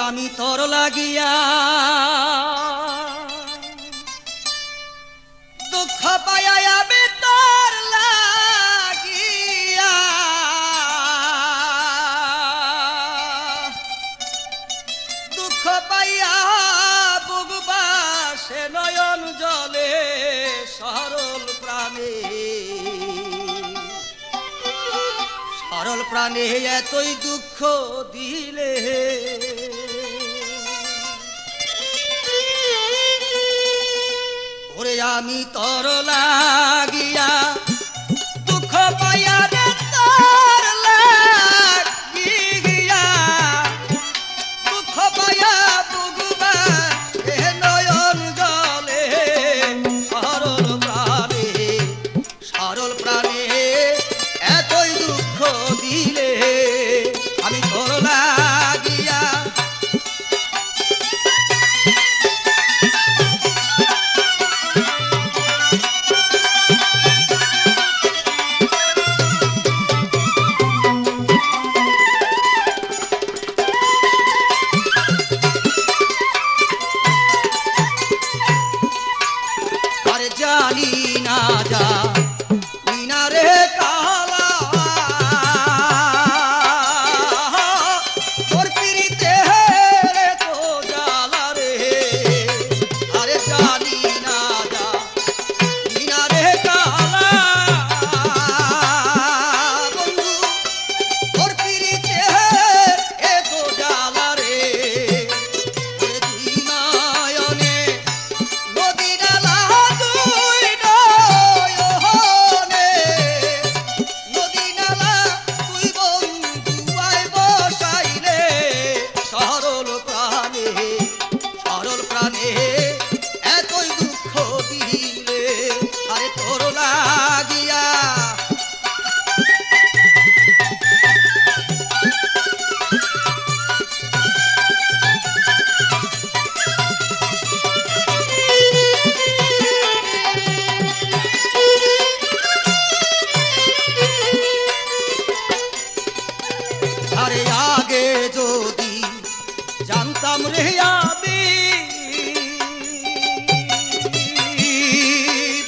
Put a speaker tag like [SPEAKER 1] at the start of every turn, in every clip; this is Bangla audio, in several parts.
[SPEAKER 1] আমি তোর লাগিয়া দুঃখ পাইয়া আমি তোর লাগিয়া দুঃখ পাইয়া বুকবাসে নয়ন জলে সরল প্রাণে এতই দুঃখ দিলে ওরে আমি তোর লাগিয়া দুঃখ পাইয়া রে তোর লাগিয়া দুঃখ পাইয়া বুকবা এ নয়ন জলে সরল প্রাণে এতই দুঃখ দিলে আমি তোর লাগিয়া আরে জানি না যা রে কালা তোর পিরিতে রে তো জালা রে আরে জানি না যা রে কালা বন্ধু তোর পিরিতে এ তো জালা রে ওরে দুই নয়নে নদী ডালা দুই নয়নে নদী নালা তুই বন্ধু আয় বসাইলে সরল প্রাণে এতই দুঃখ দিলে আরে তোর লাগিয়া আরে আগে যদি জানতাম রে আমি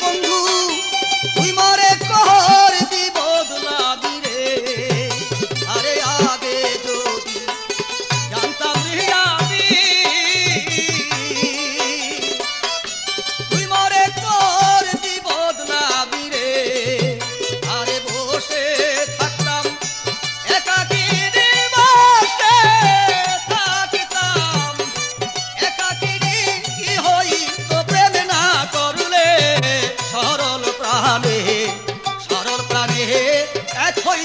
[SPEAKER 1] বন্ধু তুই মরে কর দি বদলাবি রে আরে আগে যদি জানতাম রে আমি তুই মরে কর দি বদলাবি রে আরে বসে থাকতাম একাকী সরল প্রাণে এতই